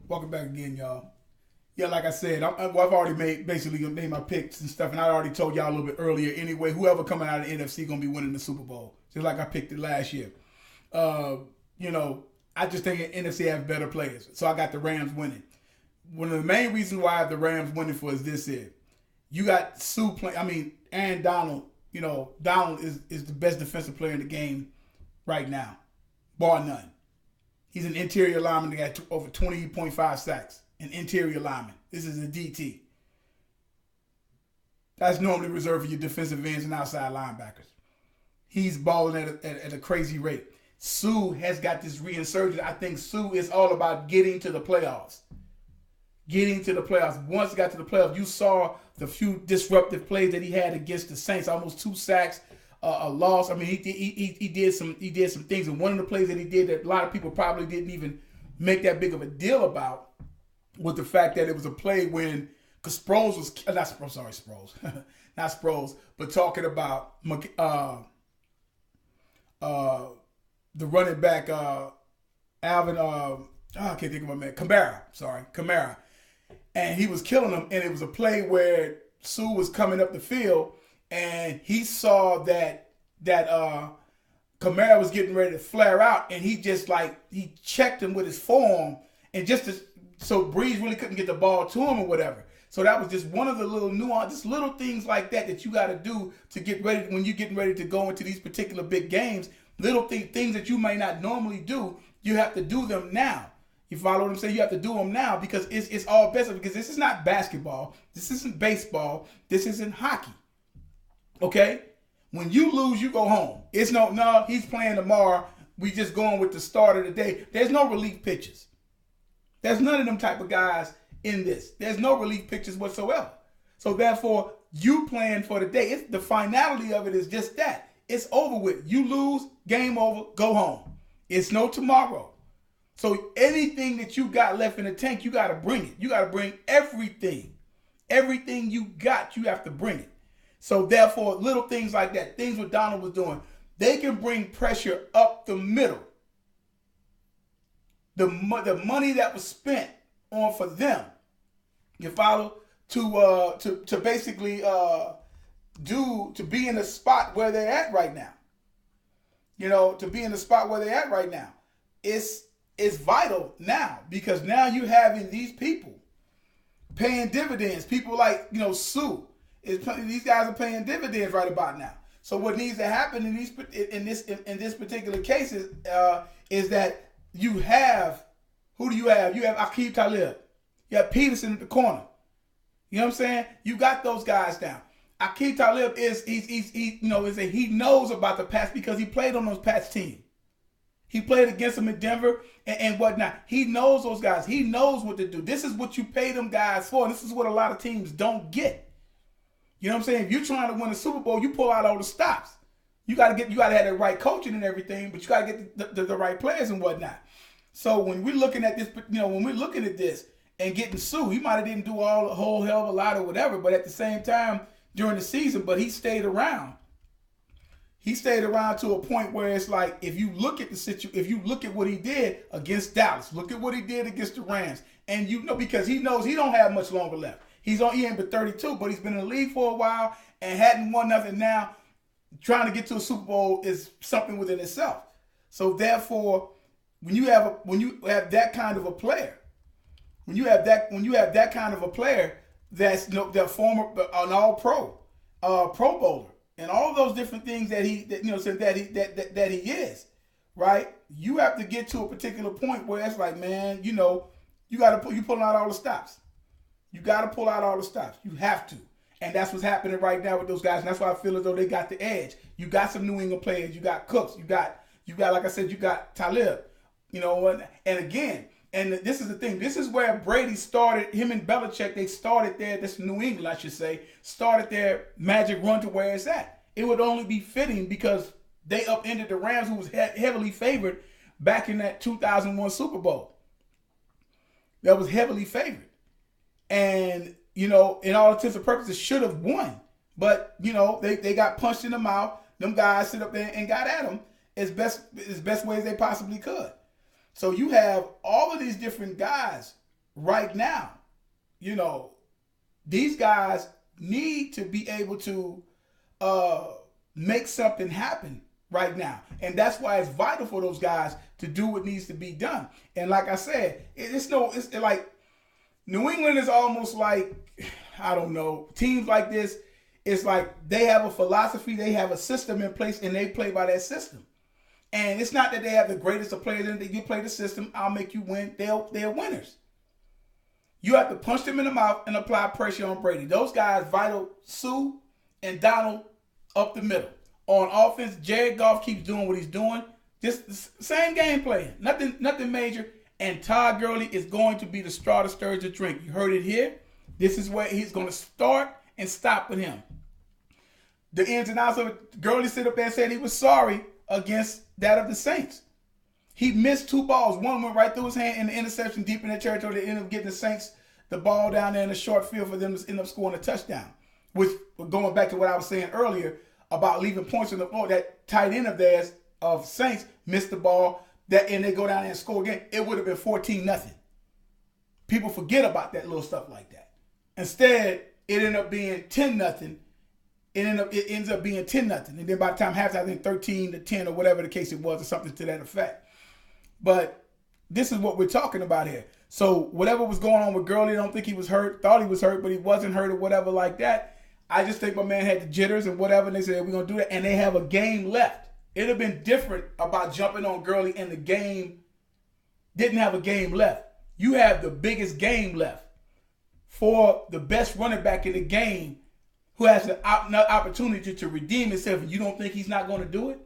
Welcome back again, y'all. Yeah, like I said, I've already made my picks and stuff, and I already told y'all a little bit earlier. Anyway, whoever coming out of the NFC gonna be winning the Super Bowl, just like I picked it last year. Uh, you know, I just think the NFC has better players, so I got the Rams winning. One of the main reasons why I have the Rams winning for is this here. You got Sue playing. I mean, Aaron Donald. You know, Donald is the best defensive player in the game right now, bar none. He's an interior lineman that got over 20.5 sacks. An interior lineman. This is a DT. That's normally reserved for your defensive ends and outside linebackers. He's balling at a crazy rate. Sue has got this reinsurgence. I think Sue is all about getting to the playoffs. Getting to the playoffs. Once he got to the playoffs, you saw the few disruptive plays that he had against the Saints. Almost 2 sacks, a loss. I mean, he did some things, and one of the plays that he did that a lot of people probably didn't even make that big of a deal about was the fact that it was a play when, because Sproles was not Sproles, sorry Sproles, not Sproles, but talking about the running back Alvin. I can't think of my man. Kamara. And he was killing him, and it was a play where Sue was coming up the field, and he saw that Kamara was getting ready to flare out, and he just he checked him with his forearm, and so Breeze really couldn't get the ball to him or whatever. So that was just one of the little nuances, little things like that you got to do to get ready when you're getting ready to go into these particular big games. Little things that you may not normally do, you have to do them now. You follow what I'm saying? You have to do them now because it's all best. Because this is not basketball. This isn't baseball. This isn't hockey. Okay? When you lose, you go home. It's no, he's playing tomorrow. We just going with the start of the day. There's no relief pitches. There's none of them type of guys in this. There's no relief pitches whatsoever. So therefore, you playing for the day. The finality of it is just that. It's over with. You lose, game over, go home. It's no tomorrow. So anything that you got left in the tank, you got to bring it. You got to bring everything. Everything you got, you have to bring it. So therefore, little things like that, things what Donald was doing, they can bring pressure up the middle. The money that was spent on for them, you follow, to basically to be in the spot where they're at right now. You know, to be in the spot where they're at right now. It's vital now because now you having these people paying dividends. People like, Sue. These guys are paying dividends right about now. So what needs to happen in this particular case is that you have, who do you have? You have Aqib Talib. You have Peterson at the corner. You know what I'm saying? You got those guys down. Aqib Talib he knows about the Pats because he played on those Pats team. He played against them in Denver and whatnot. He knows those guys. He knows what to do. This is what you pay them guys for. And this is what a lot of teams don't get. You know what I'm saying? If you're trying to win a Super Bowl, you pull out all the stops. You got to have the right coaching and everything, but you got to get the right players and whatnot. So when we're looking at this, when we're looking at this and getting Sue, he might have didn't do a whole hell of a lot or whatever, but at the same time during the season, but he stayed around. He stayed around to a point where it's like, if you look at the situation, if you look at what he did against Dallas, look at what he did against the Rams, and because he knows he don't have much longer left. He ain't but 32, but he's been in the league for a while and hadn't won nothing. Now, trying to get to a Super Bowl is something within itself. So therefore, when you have that kind of a player, that's that former an All Pro, Pro Bowler. And all those different things that he is, right? You have to get to a particular point where it's like, man, you pulling out all the stops. You got to pull out all the stops. You have to, and that's what's happening right now with those guys. And that's why I feel as though they got the edge. You got some New England players. You got Cooks. You got like I said, you got Talib. And again, and this is the thing. This is where Brady started. Him and Belichick, they started there. This New England, I should say, started their magic run to where it's at. It would only be fitting because they upended the Rams, who was heavily favored back in that 2001 Super Bowl. That was heavily favored. And, in all intents and purposes, should have won. But, they got punched in the mouth. Them guys sit up there and got at them as best ways they possibly could. So you have all of these different guys right now, you know, these guys need to be able to make something happen right now. And that's why it's vital for those guys to do what needs to be done. And like I said, it's like New England is almost like, I don't know, teams like this, it's like they have a philosophy, they have a system in place, and they play by that system. And it's not that they have the greatest of players, and you play the system, I'll make you win. They're winners. You have to punch them in the mouth and apply pressure on Brady. Those guys, Vital, Sue, and Donald up the middle. On offense, Jared Goff keeps doing what he's doing. Just the same game plan. Nothing major. And Todd Gurley is going to be the straw that stirs the drink. You heard it here. This is where he's going to start and stop with him. The ins and outs of it, Gurley stood up there and said he was sorry against that of the Saints. He missed 2 balls. One went right through his hand in the interception deep in the territory. They ended up getting the Saints the ball down there in the short field for them to end up scoring a touchdown. Which, going back to what I was saying earlier about leaving points on the floor, that tight end of theirs, of Saints, missed the ball, and they go down there and score again. It would have been 14-0. People forget about that little stuff like that. Instead, it ended up being 10-0. It ends up being 10-0. And then by the time halftime, I think 13-10 or whatever the case it was, or something to that effect. But this is what we're talking about here. So whatever was going on with Gurley, I don't think he was hurt. Thought he was hurt, but he wasn't hurt or whatever like that. I just think my man had the jitters and whatever, and they said, we're going to do that. And they have a game left. It would have been different about jumping on Gurley and the game didn't have a game left. You have the biggest game left for the best running back in the game who has an opportunity to redeem himself, and you don't think he's not going to do it?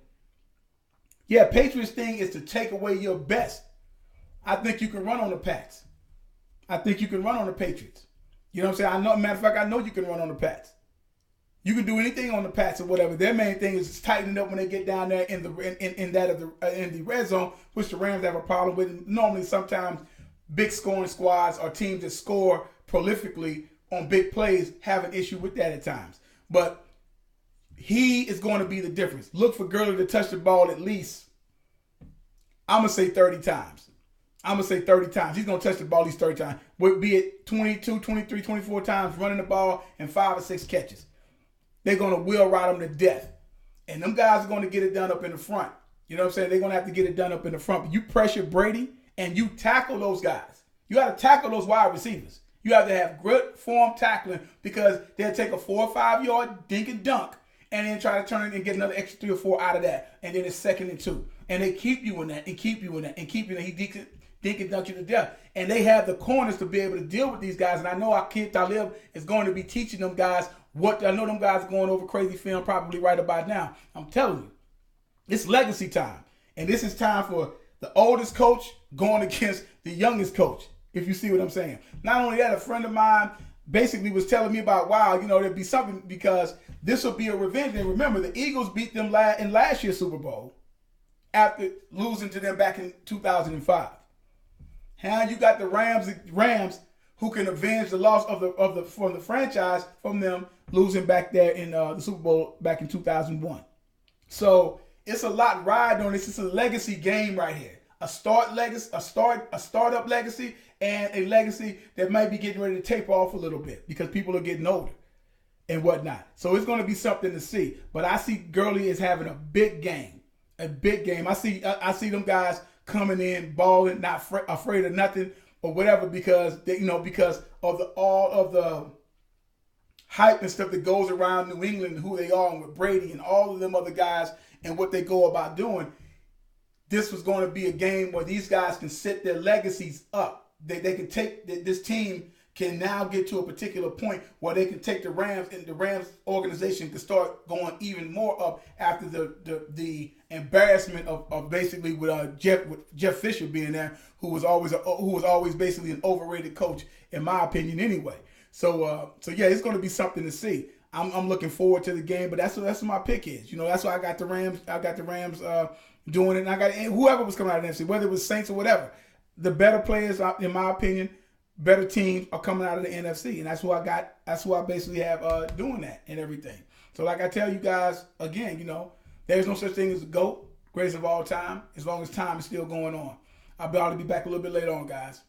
Yeah, Patriots thing is to take away your best. I think you can run on the Pats. I think you can run on the Patriots. You know what I'm saying? Matter of fact, I know you can run on the Pats. You can do anything on the Pats or whatever. Their main thing is just tightening up when they get down there in the red zone, which the Rams have a problem with. Normally, sometimes big scoring squads or teams that score prolifically on big plays have an issue with that at times. But he is going to be the difference. Look for Gurley to touch the ball at least, I'm going to say 30 times. He's going to touch the ball at least 30 times. Be it 22, 23, 24 times running the ball and 5 or 6 catches. They're going to wheel ride him to death. And them guys are going to get it done up in the front. You know what I'm saying? They're going to have to get it done up in the front. But you pressure Brady and you tackle those guys. You got to tackle those wide receivers. You have to have good form tackling because they'll take a 4 or 5 yard dink and dunk and then try to turn it and get another extra 3 or 4 out of that. And then it's 2nd and 2. And they keep you in that and keep you in that and keep you in that. He dink and dunk you to death. And they have the corners to be able to deal with these guys. And I know our kid Talib is going to be teaching them guys what. I know them guys are going over crazy film probably right about now. I'm telling you, it's legacy time. And this is time for the oldest coach going against the youngest coach, if you see what I'm saying. Not only that, a friend of mine basically was telling me about, wow, you know, there'd be something because this will be a revenge. And remember, the Eagles beat them in last year's Super Bowl after losing to them back in 2005. Now you got the Rams who can avenge the loss from the franchise from them losing back there in the Super Bowl back in 2001. So it's a lot riding on this. It's a legacy game right here. A startup legacy, and a legacy that might be getting ready to taper off a little bit because people are getting older and whatnot. So it's going to be something to see. But I see Gurley as having a big game. I see them guys coming in, balling, not afraid of nothing or whatever because of all of the hype and stuff that goes around New England and who they are and with Brady and all of them other guys and what they go about doing. This was going to be a game where these guys can set their legacies up. They can take this team can now get to a particular point where they can take the Rams and the Rams organization can start going even more up after the embarrassment of basically with Jeff Fisher being there, who was always basically an overrated coach in my opinion anyway. So yeah, it's going to be something to see. I'm looking forward to the game, but that's what my pick is. You know, that's why I got the Rams. Doing it, and I got whoever was coming out of the NFC, whether it was Saints or whatever. The better players, in my opinion, better teams are coming out of the NFC, and that's who I got. That's who I basically have doing that and everything. So, like I tell you guys again, you know, there's no such thing as a GOAT, greatest of all time, as long as time is still going on. I'll be back a little bit later on, guys.